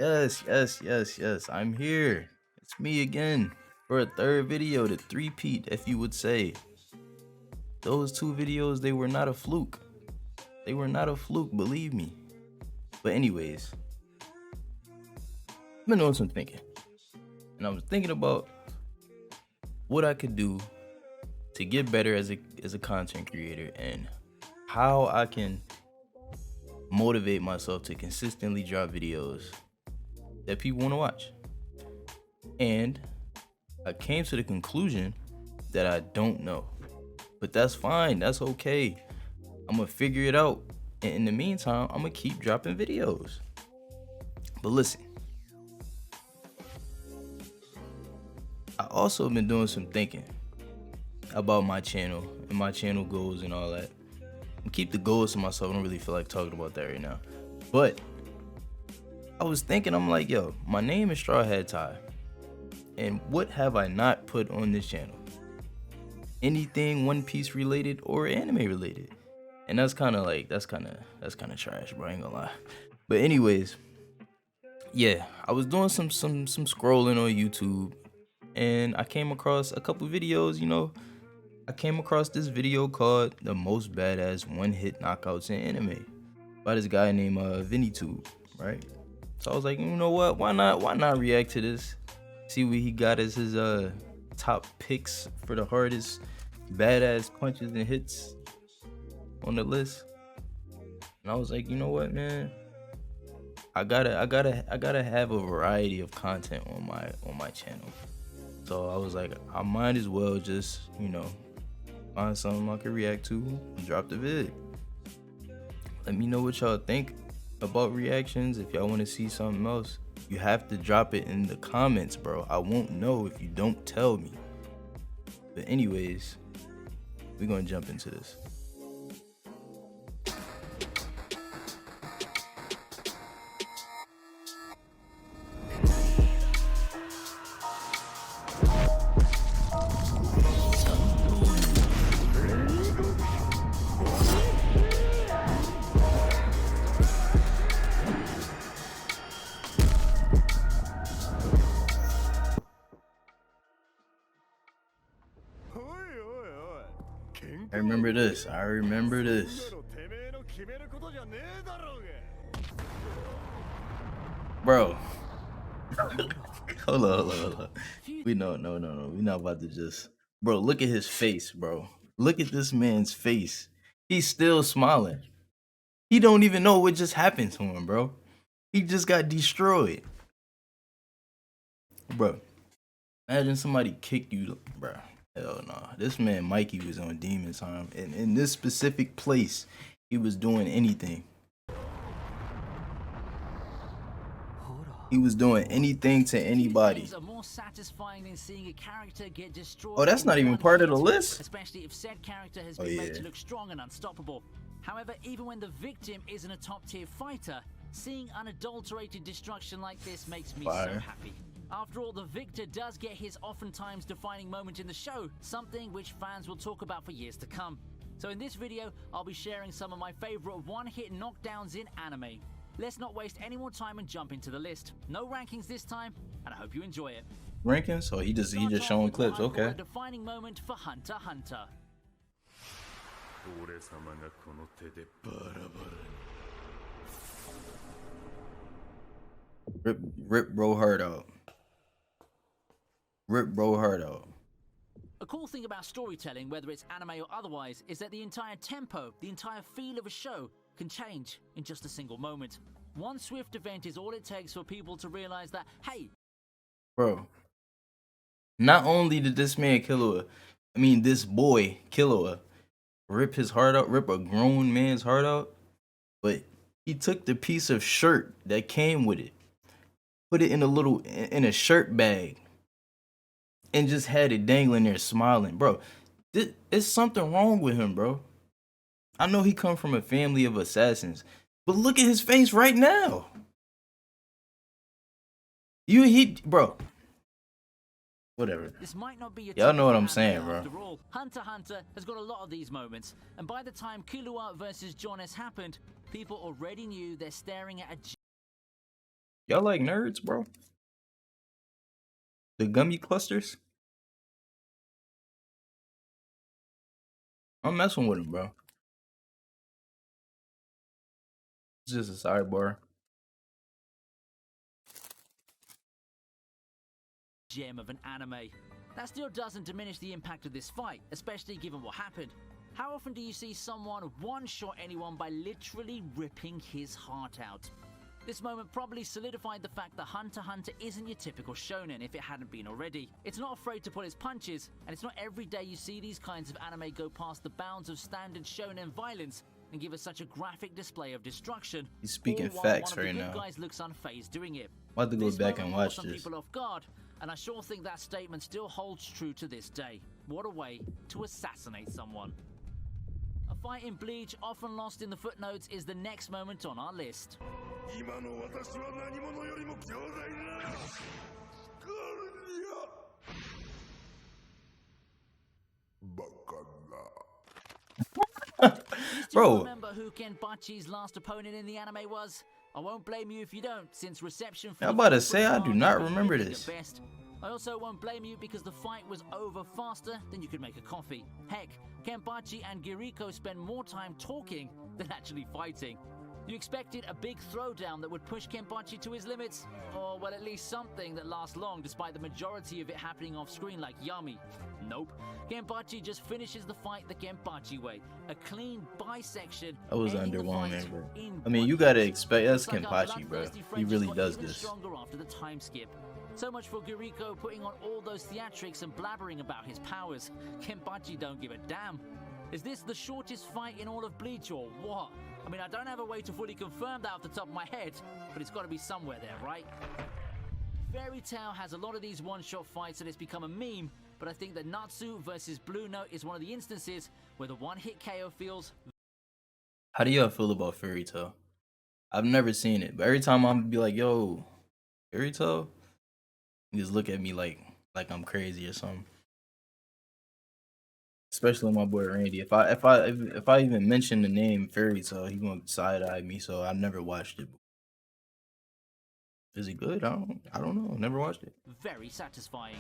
Yes. I'm here. It's me again for a third video, the three-peat, if you would say. Those two videos, they were not a fluke. They were not a fluke, believe me. But anyways, I've been doing some thinking. And I was thinking about what I could do to get better as a content creator and how I can motivate myself to consistently drop videos that people want to watch. And I came to the conclusion that I don't know. But that's fine. That's okay. I'm gonna figure it out. And in the meantime, I'm gonna keep dropping videos. But listen, I also been doing some thinking about my channel and my channel goals and all that. And keep the goals to myself. I don't really feel like talking about that right now. But I was thinking, I'm like, yo, my name is Straw Hat Ty. And what have I not put on this channel? Anything One Piece related or anime related. And that's kind of trash, bro. I ain't gonna lie. But anyways, yeah, I was doing some scrolling on YouTube, and I came across a couple videos. I came across this video called "The Most Badass One-Hit Knockouts in Anime" by this guy named VinnyTube, right? So I was like, you know what? Why not react to this? See what he got as his top picks for the hardest badass punches and hits on the list. And I was like, you know what, man? I gotta have a variety of content on my channel. So I was like, I might as well just, find something I can react to and drop the vid. Let me know what y'all think about reactions. If y'all want to see something else, you have to drop it in the comments, bro. I won't know if you don't tell me. But anyways, we're gonna jump into this. I remember this. Bro. Hold on. No. We not about to just. Bro, look at his face, bro. Look at this man's face. He's still smiling. He don't even know what just happened to him, bro. He just got destroyed. Bro, imagine somebody kicked you, bro. Hell no. This man Mikey was on demon time, and in this specific place, he was doing anything. He was doing anything to anybody. Oh, that's not even part of the list. Especially if said character has been made to look strong and unstoppable. However, even when the victim isn't a top-tier fighter, seeing unadulterated destruction like this makes me so happy. After all, the victor does get his oftentimes defining moment in the show, something which fans will talk about for years to come. So in this video, I'll be sharing some of my favorite one-hit knockdowns in anime. Let's not waste any more time and jump into the list. No rankings this time, and I hope you enjoy it. Rankings? Oh, he just showing clips. Okay. A defining moment for Hunter x Hunter. Rip bro heart out. Rip bro heart out. A cool thing about storytelling, whether it's anime or otherwise, is that the entire tempo, the entire feel of a show can change in just a single moment. One swift event is all it takes for people to realize that, hey, bro, not only did this man this boy Killua rip his heart out, rip a grown man's heart out, but he took the piece of shirt that came with it, put it in a shirt bag, and just had it dangling there smiling. Bro, there's something wrong with him, bro. I know he come from a family of assassins, but look at his face right now. Bro. Whatever. This might not be y'all know what I'm saying, bro. After all, Hunter x Hunter has got a lot of these moments, and by the time Killua versus Jonas happened, people already knew they're staring at a Y'all like nerds, bro? The gummy clusters? I'm messing with them, bro. It's just a sidebar. Gem of an anime. That still doesn't diminish the impact of this fight, especially given what happened. How often do you see someone one-shot anyone by literally ripping his heart out? This moment probably solidified the fact that Hunter x Hunter isn't your typical shonen if it hadn't been already. It's not afraid to pull its punches, and it's not every day you see these kinds of anime go past the bounds of standard shonen violence and give us such a graphic display of destruction. He's speaking facts right now. Guys looks unfazed doing it. I'll have to go back and watch some this. People off guard, and I sure think that statement still holds true to this day. What a way to assassinate someone. A fight in Bleach, often lost in the footnotes, is the next moment on our list. Bro, remember who Kenpachi's last opponent in the anime was? I won't blame you if you don't, since reception for I'm about to say I do not remember this. I also won't blame you because the fight was over faster than you could make a coffee. Heck, Kenpachi and Giriko spent more time talking than actually fighting. You expected a big throwdown that would push Kenpachi to his limits? Or, well, at least something that lasts long despite the majority of it happening off screen like Yami. Nope. Kenpachi just finishes the fight the Kenpachi way. A clean bisection. I was underwhelming, bro. I mean, you gotta expect, that's Kenpachi, bro. He really does this. Stronger after the time skip. So much for Giriko putting on all those theatrics and blabbering about his powers. Kenpachi don't give a damn. Is this the shortest fight in all of Bleach or what? I mean, I don't have a way to fully confirm that off the top of my head, but it's got to be somewhere there, right? Fairy Tail has a lot of these one-shot fights and it's become a meme, but I think that Natsu versus Blue Note is one of the instances where the one-hit KO feels... How do y'all feel about Fairy Tail? I've never seen it, but every time I'm be like, yo, Fairy Tail? You just look at me like I'm crazy or something. Especially my boy Randy. If I even mention the name Fairy Tail, he gonna side eye me. So I never watched it. Is it good? I don't know. Never watched it. Very satisfying.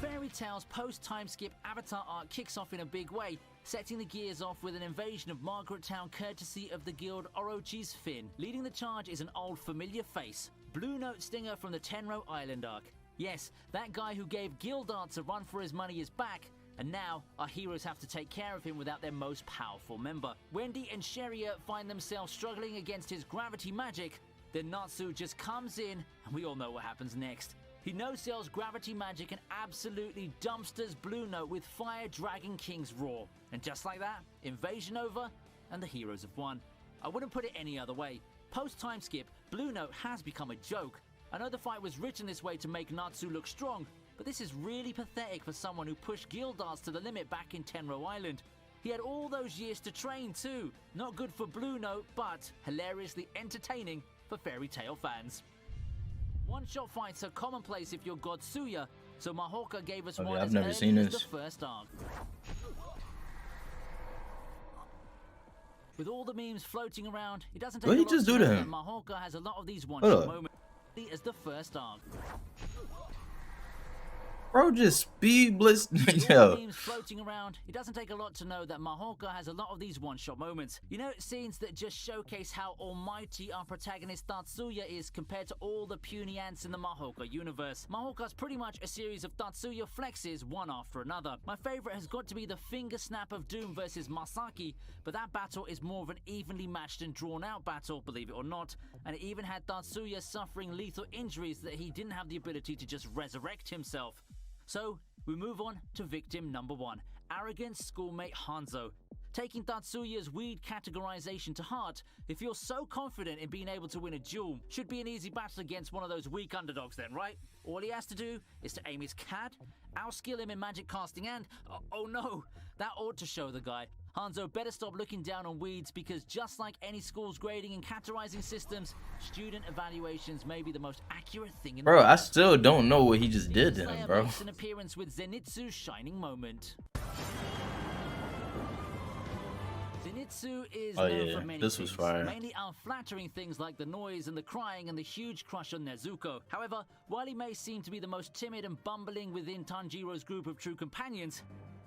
Fairy Tail's post-time skip Avatar arc kicks off in a big way, setting the gears off with an invasion of Margaret Town courtesy of the guild Orochi's Finn. Leading the charge is an old familiar face, Blue Note Stinger from the Tenro Island arc. Yes, that guy who gave Gildarts a run for his money is back, and now our heroes have to take care of him without their most powerful member. Wendy and Sheria find themselves struggling against his gravity magic, then Natsu just comes in, and we all know what happens next. He no-sells gravity magic and absolutely dumpsters Blue Note with Fire Dragon King's Roar. And just like that, invasion over, and the heroes have won. I wouldn't put it any other way. Post-time skip, Blue Note has become a joke. I know the fight was written this way to make Natsu look strong, but this is really pathetic for someone who pushed Gildarts to the limit back in Tenro Island. He had all those years to train too. Not good for Blue Note, but hilariously entertaining for Fairy Tail fans. One-shot fights are commonplace if you're Godsuya, so Mahoka gave us one as early as the first arc. With all the memes floating around, it doesn't take a lot to know that Mahoka has a lot of these one-shot moments as the first arc. Bro, just speed blitz. Yo. Memes floating around. It doesn't take a lot to know that Mahoka has a lot of these one-shot moments. You know, scenes that just showcase how almighty our protagonist Tatsuya is compared to all the puny ants in the Mahoka universe. Mahoka's pretty much a series of Tatsuya flexes, one after another. My favorite has got to be the finger snap of Doom versus Masaki, but that battle is more of an evenly matched and drawn-out battle, believe it or not, and it even had Tatsuya suffering lethal injuries that he didn't have the ability to just resurrect himself. So, we move on to victim number 1, arrogant schoolmate Hanzo. Taking Tatsuya's weird categorization to heart, if you're so confident in being able to win a duel, should be an easy battle against one of those weak underdogs then, right? All he has to do is to aim his CAD, outskill him in magic casting and, oh no, that ought to show the guy. Hanzo better stop looking down on weeds because just like any school's grading and categorizing systems, student evaluations may be the most accurate thing in the world. I still don't know what he just did to him, bro. Makes an appearance with Zenitsu's shining moment. Zenitsu is Oh known yeah, for many this was things, fire. mainly unflattering things like the noise and the crying and the huge crush on Nezuko. However, while he may seem to be the most timid and bumbling within Tanjiro's group of true companions,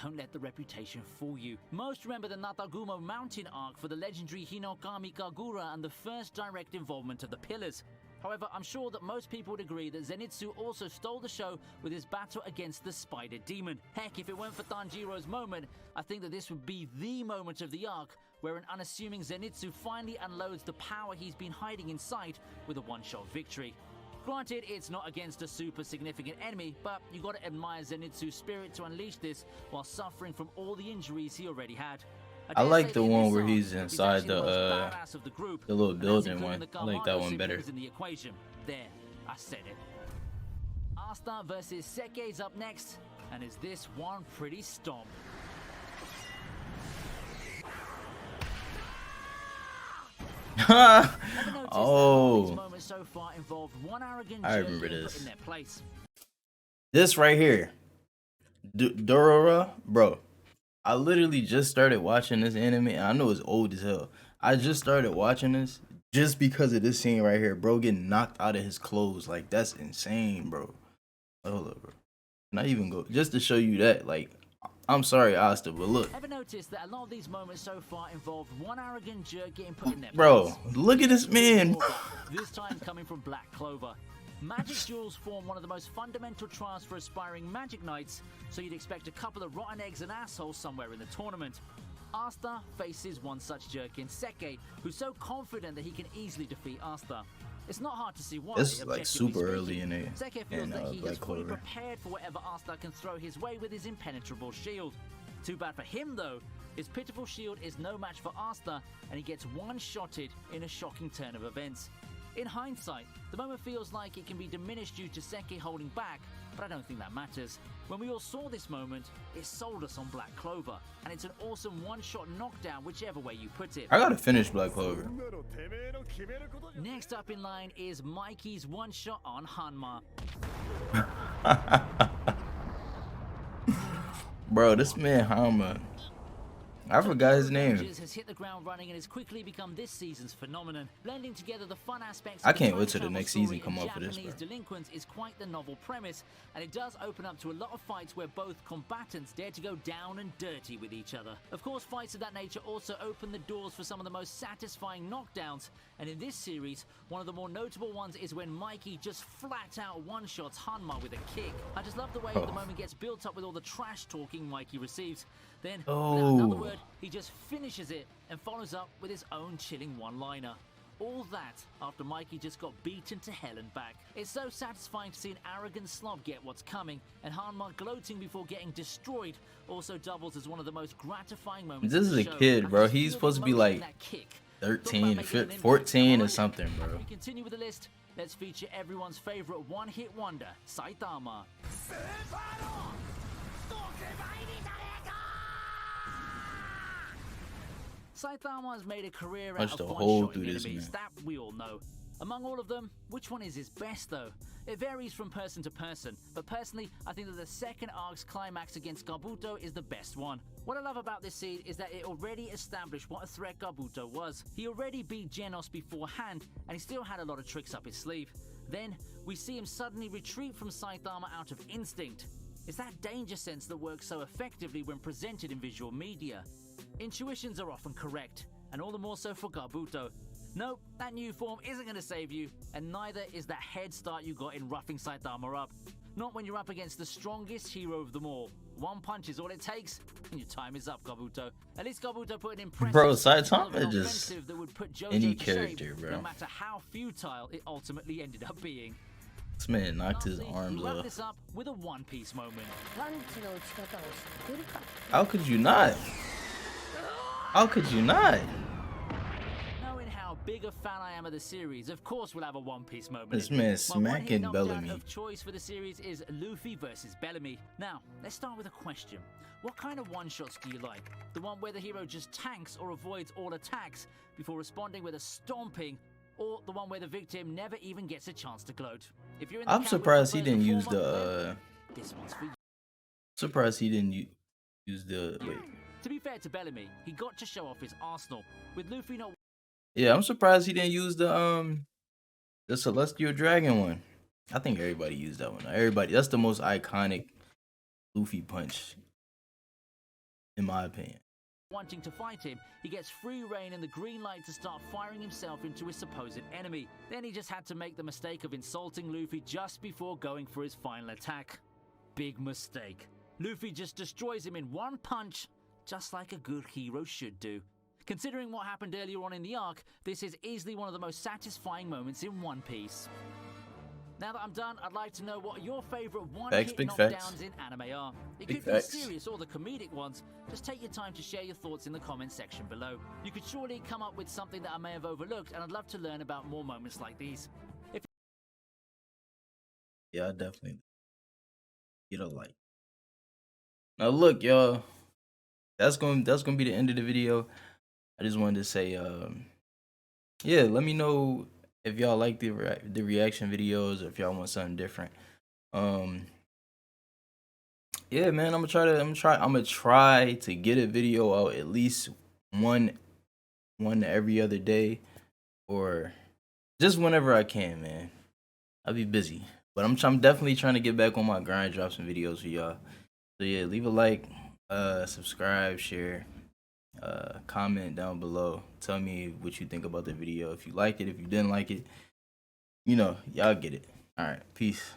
don't let the reputation fool you. Most remember the Natagumo Mountain arc for the legendary Hinokami Kagura and the first direct involvement of the Pillars. However, I'm sure that most people would agree that Zenitsu also stole the show with his battle against the Spider Demon. Heck, if it weren't for Tanjiro's moment, I think that this would be the moment of the arc where an unassuming Zenitsu finally unloads the power he's been hiding inside with a one-shot victory. Granted, it's not against a super significant enemy, but you gotta admire Zenitsu's spirit to unleash this while suffering from all the injuries he already had. I like the one where he's inside the little building one. I like that one better. In the equation. There, I said it. Asta versus Seke is up next, and is this one pretty stomp? Oh, I remember this. This right here, Dororo, bro. I literally just started watching this anime. I know it's old as hell. I just started watching this just because of this scene right here, bro, getting knocked out of his clothes. Like, that's insane, bro. Hold up, bro. Not even go just to show you that. Like, I'm sorry, Asta, but look. Ever noticed that a lot of these moments so far involved one arrogant jerk getting put in their bro, look at this man. This time coming from Black Clover. Magic duels form one of the most fundamental trials for aspiring Magic Knights, so you'd expect a couple of rotten eggs and assholes somewhere in the tournament. Asta faces one such jerk in Seke, who's so confident that he can easily defeat Asta. It's not hard to see why. It's like super early in it. Seke feels that he has fully prepared for whatever Asta can throw his way with his impenetrable shield. Too bad for him though, his pitiful shield is no match for Asta, and he gets one-shotted in a shocking turn of events. In hindsight, the moment feels like it can be diminished due to Seke holding back, but I don't think that matters. When we all saw this moment, it sold us on Black Clover, and it's an awesome one-shot knockdown whichever way you put it. I gotta finish Black Clover. Next up in line is Mikey's one-shot on Hanma. Bro, this man Hanma, I forgot his name. Has hit the ground running and has quickly become this season's phenomenon. Blending together the fun aspects I can't wait till the next season come up for this, bro. Delinquents is quite the novel premise, and it does open up to a lot of fights where both combatants dare to go down and dirty with each other. Of course, fights of that nature also open the doors for some of the most satisfying knockdowns, and in this series, one of the more notable ones is when Mikey just flat out one-shots Hanma with a kick. I just love the way the moment gets built up with all the trash talking Mikey receives. Then, without another word, he just finishes it and follows up with his own chilling one-liner. All that after Mikey just got beaten to hell and back. It's so satisfying to see an arrogant slob get what's coming, and Hanma gloating before getting destroyed also doubles as one of the most gratifying moments. This is a kid, bro. He's supposed to be like 13, 14 or something, bro. As we continue with the list, let's feature everyone's favorite one-hit wonder, Saitama. Saitama has made a career out of one-shotting enemies, that we all know. Among all of them, which one is his best though? It varies from person to person, but personally, I think that the second arc's climax against Kabuto is the best one. What I love about this scene is that it already established what a threat Kabuto was. He already beat Genos beforehand, and he still had a lot of tricks up his sleeve. Then, we see him suddenly retreat from Saitama out of instinct. It's that danger sense that works so effectively when presented in visual media. Intuitions are often correct, and all the more so for Kabuto. Nope, that new form isn't going to save you, and neither is that head start you got in roughing Saitama up. Not when you're up against the strongest hero of them all. One punch is all it takes, and your time is up, Kabuto. At least Kabuto put an impressive... Bro, Saitama just any character, bro. No matter how futile it ultimately ended up being. This man knocked his arms off. This up with a one-piece moment. How could you not? How could you not? Knowing how big a fan I am of the series, of course we'll have a one-piece moment. This man smacking Bellamy. My of choice for the series is Luffy versus Bellamy. Now, let's start with a question. What kind of one-shots do you like? The one where the hero just tanks or avoids all attacks before responding with a stomping, or the one where the victim never even gets a chance to gloat? If you're in the I'm surprised he didn't use the this one's for you. Surprised he didn't use the To be fair to Bellamy, he got to show off his arsenal, with Luffy not... Yeah, I'm surprised he didn't use the Celestial Dragon one. I think everybody used that one. Everybody, that's the most iconic Luffy punch, in my opinion. Wanting to fight him, he gets free reign and the green light to start firing himself into his supposed enemy. Then he just had to make the mistake of insulting Luffy just before going for his final attack. Big mistake. Luffy just destroys him in one punch, just like a good hero should do. Considering what happened earlier on in the arc, this is easily one of the most satisfying moments in One Piece. Now that I'm done, I'd like to know what your favorite one-hit knockdowns in anime are. It could be the serious or the comedic ones. Just take your time to share your thoughts in the comment section below. You could surely come up with something that I may have overlooked, and I'd love to learn about more moments like these. Yeah, I definitely get a like. Now look, y'all, that's going to be the end of the video. I just wanted to say, yeah, let me know if y'all like the reaction videos, or if y'all want something different. Yeah, man, I'm gonna try to get a video out at least one every other day, or just whenever I can, man. I'll be busy, but I'm definitely trying to get back on my grind, drop some videos for y'all. So yeah, leave a like, subscribe, share, comment down below. Tell me what you think about the video. If you liked it, if you didn't like it, you know, y'all get it. All right, peace.